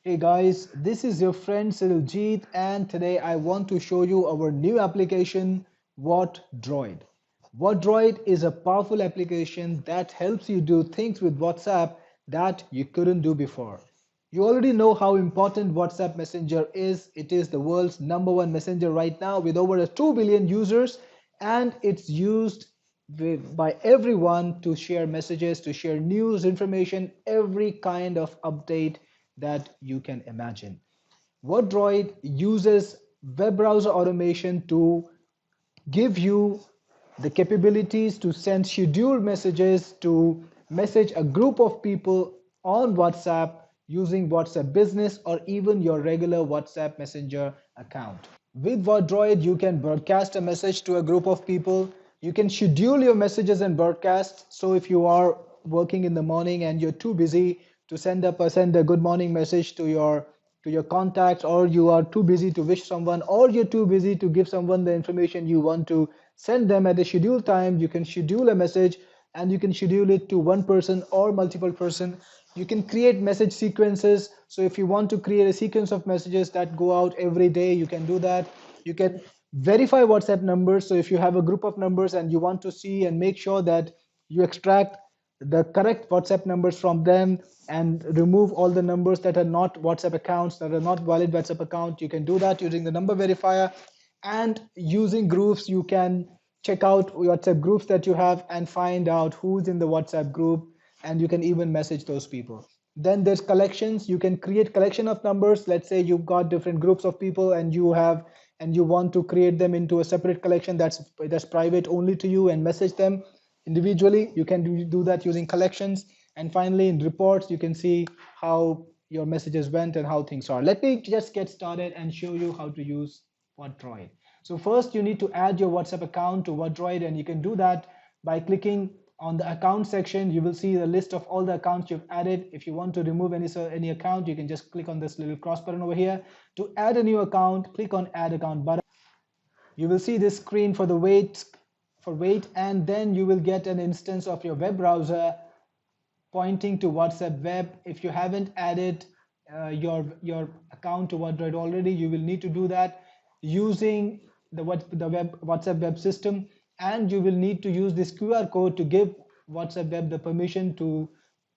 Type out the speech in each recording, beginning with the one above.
Hey guys, this is your friend Jeet, and today I want to show you our new application, WhatDROID. WhatDROID is a powerful application that helps you do things with WhatsApp that you couldn't do before. You already know how important WhatsApp Messenger is. It is the world's #1 messenger right now with over 2 billion users, and it's used by everyone to share messages, to share news, information, every kind of update that you can imagine. WhatDROID uses web browser automation to give you the capabilities to send scheduled messages, to message a group of people on WhatsApp using WhatsApp Business or even your regular WhatsApp Messenger account. With WhatDROID, you can broadcast a message to a group of people. You can schedule your messages and broadcasts. So if you are working in the morning and you're too busy to send a good morning message to your contacts, or you are too busy to wish someone, or you're too busy to give someone the information you want to send them at a scheduled time, you can schedule a message and you can schedule it to one person or multiple person. You can create message sequences. So if you want to create a sequence of messages that go out every day, you can do that. You can verify WhatsApp numbers. So if you have a group of numbers and you want to see and make sure that you extract the correct WhatsApp numbers from them and remove all the numbers that are not WhatsApp accounts, that are not valid WhatsApp account, you can do that using the number verifier. And using groups, you can check out WhatsApp groups that you have and find out who's in the WhatsApp group, and you can even message those people. Then there's collections. You can create collection of numbers. Let's say you've got different groups of people and you want to create them into a separate collection that's private only to you and message them individually. You can do that using collections. And finally, in reports, you can see how your messages went and how things are. Let me just get started and show you how to use WhatDROID. So first, you need to add your WhatsApp account to WhatDROID, and you can do that by clicking on the account section. You will see the list of all the accounts you've added. If you want to remove any account, you can just click on this little cross button over here. To add a new account, click on Add Account button. You will see this screen for the wait, and then you will get an instance of your web browser pointing to WhatsApp web. If you haven't added your account to WhatDROID already, you will need to do that using the WhatsApp web system, and you will need to use this QR code to give WhatsApp web the permission to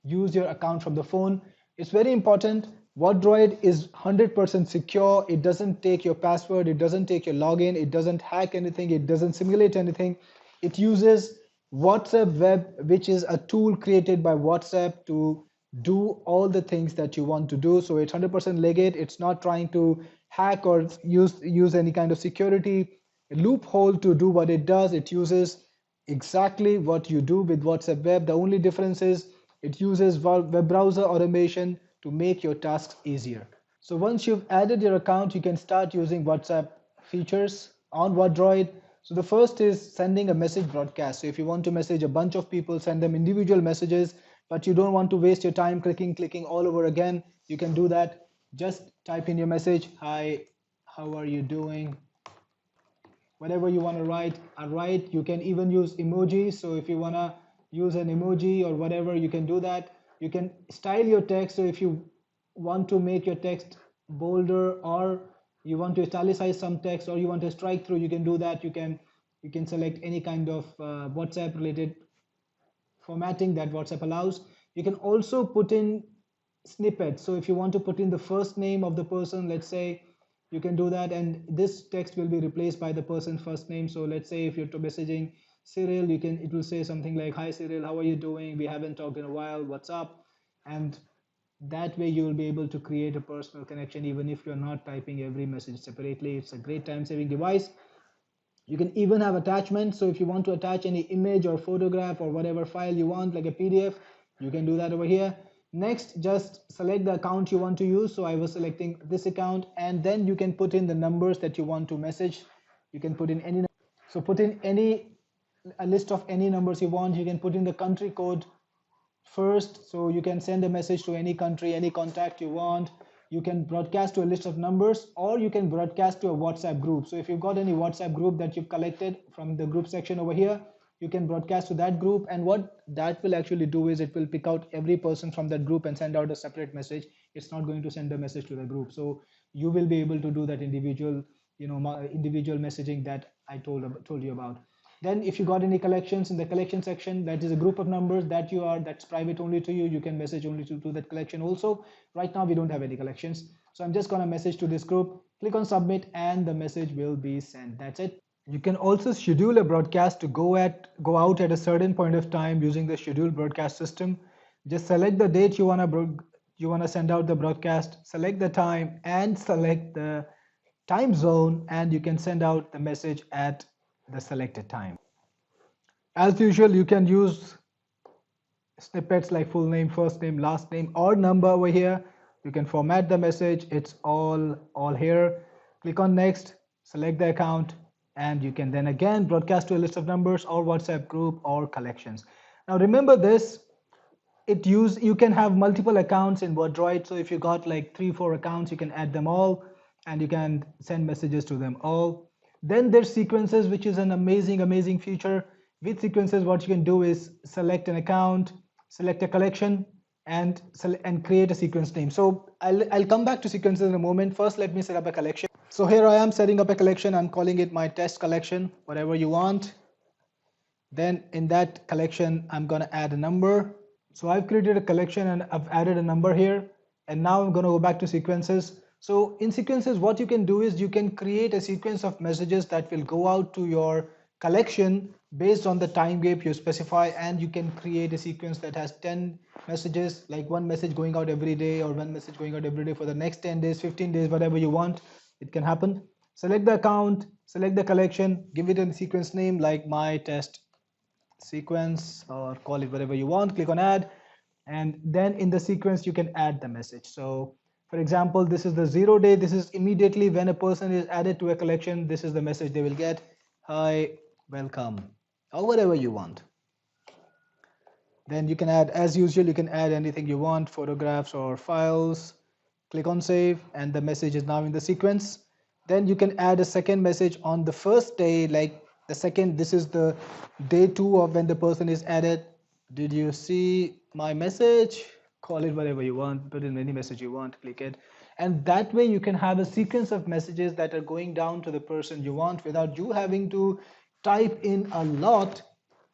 use your account from the phone. It's very important. WhatDROID is 100% secure. It doesn't take your password, it doesn't take your login, it doesn't hack anything, it doesn't simulate anything. It uses WhatsApp web, which is a tool created by WhatsApp to do all the things that you want to do. So it's 100% legit. It's not trying to hack or use any kind of security loophole to do what it does. It uses exactly what you do with WhatsApp web. The only difference is it uses web browser automation to make your tasks easier. So once you've added your account, you can start using WhatsApp features on WhatDROID. So the first is sending a message broadcast. So if you want to message a bunch of people, send them individual messages, but you don't want to waste your time clicking all over again, you can do that. Just type in your message, hi, how are you doing? Whatever you want to write, write. You can even use emojis. So if you want to use an emoji or whatever, you can do that. You can style your text. So if you want to make your text bolder, or you want to italicize some text, or you want to strike through, you can do that. You can select any kind of WhatsApp related formatting that WhatsApp allows. You can also put in snippets. So if you want to put in the first name of the person, let's say, you can do that, and this text will be replaced by the person's first name. So let's say if you're messaging Cyril, it will say something like, hi Cyril, how are you doing? We haven't talked in a while, what's up? And that way you will be able to create a personal connection even if you're not typing every message separately. It's a great time-saving device. You can even have attachments. So if you want to attach any image or photograph or whatever file you want, like a PDF, you can do that over here. Next, just select the account you want to use. So I was selecting this account, and then you can put in the numbers that you want to message. You can put in any, so put in a list of any numbers you want. You can put in the country code first, so you can send a message to any country, any contact you want. You can broadcast to a list of numbers, or you can broadcast to a WhatsApp group. So if you've got any WhatsApp group that you've collected from the group section over here, you can broadcast to that group, and what that will actually do is it will pick out every person from that group and send out a separate message. It's not going to send a message to the group. So you will be able to do that individual, individual messaging that I told you about. Then if you got any collections, in the collection section, that is a group of numbers that's private only to you. You can message only to that collection also. Right now we don't have any collections, so I'm just going to message to this group, click on submit, and the message will be sent. That's it. You can also schedule a broadcast to go out at a certain point of time using the schedule broadcast system. Just select the date you want to send out the broadcast, select the time, and select the time zone, and you can send out the message at the selected time. As usual, you can use snippets like full name, first name, last name, or number over here. You can format the message. It's all here. Click on next, select the account, and you can then again broadcast to a list of numbers or WhatsApp group or collections. Now remember this, you can have multiple accounts in WhatDROID. So if you got like 3-4 accounts, you can add them all and you can send messages to them all. Then there's sequences, which is an amazing feature. With sequences, what you can do is select an account, select a collection, and create a sequence name. So I'll come back to sequences in a moment. First, let me set up a collection. So here I am setting up a collection. I'm calling it my test collection, whatever you want. Then in that collection, I'm going to add a number. So I've created a collection and I've added a number here. And now I'm going to go back to sequences. So in sequences, what you can do is you can create a sequence of messages that will go out to your collection based on the time gap you specify, and you can create a sequence that has 10 messages, like one message going out every day or one message going out every day for the next 10 days, 15 days, whatever you want, it can happen. Select the account, select the collection, give it a sequence name like my test sequence, or call it whatever you want, click on add, and then in the sequence you can add the message. So for example, this is the 0 day. This is immediately when a person is added to a collection, this is the message they will get: hi, welcome, or whatever you want. Then you can add, as usual, you can add anything you want, photographs or files. Click on save, and the message is now in the sequence. Then you can add a second message on the first day, like the second, this is the day 2 of when the person is added. Did you see my message? Call it whatever you want, put in any message you want, click it. And that way you can have a sequence of messages that are going down to the person you want without you having to type in a lot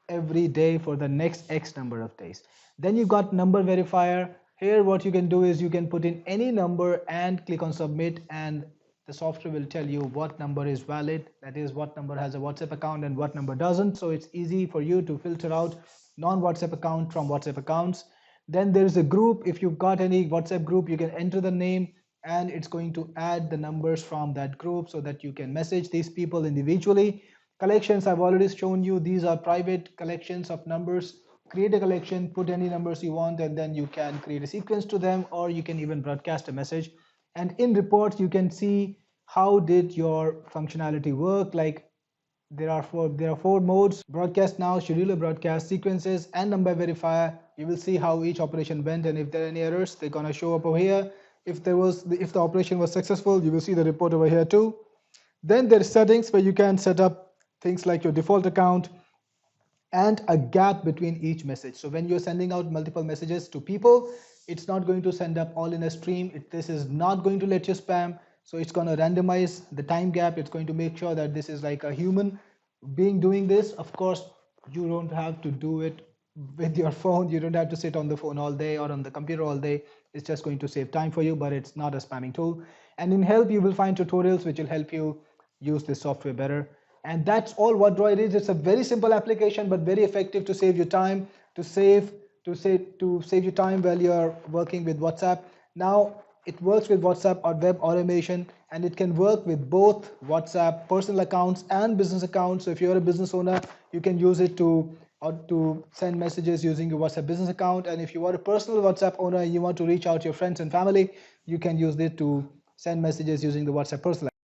every day for the next X number of days. Then you got number verifier. Here what you can do is you can put in any number and click on submit, and the software will tell you what number is valid, that is what number has a WhatsApp account and what number doesn't. So it's easy for you to filter out non-WhatsApp account from WhatsApp accounts. Then there is a group. If you've got any WhatsApp group, you can enter the name and it's going to add the numbers from that group so that you can message these people individually. Collections, I've already shown you, these are private collections of numbers. Create a collection, put any numbers you want, and then you can create a sequence to them, or you can even broadcast a message. And in reports, you can see how did your functionality work. Like there are four modes: broadcast now, schedule a broadcast, sequences, and number verifier. You will see how each operation went, and if there are any errors, they're gonna show up over here. If the operation was successful, you will see the report over here too. Then there are settings where you can set up things like your default account and a gap between each message. So when you're sending out multiple messages to people, it's not going to send up all in a stream. This is not going to let you spam. So it's going to randomize the time gap. It's going to make sure that this is like a human being doing this. Of course, you don't have to do it with your phone. You don't have to sit on the phone all day or on the computer all day. It's just going to save time for you, but it's not a spamming tool. And in help, you will find tutorials which will help you use this software better. And that's all WhatDROID is. It's a very simple application, but very effective to save you time, to save you time while you're working with WhatsApp. Now it works with WhatsApp or web automation, and it can work with both WhatsApp personal accounts and business accounts. So if you're a business owner, you can use it to send messages using your WhatsApp business account. And if you are a personal WhatsApp owner and you want to reach out to your friends and family, you can use it to send messages using the WhatsApp personal account.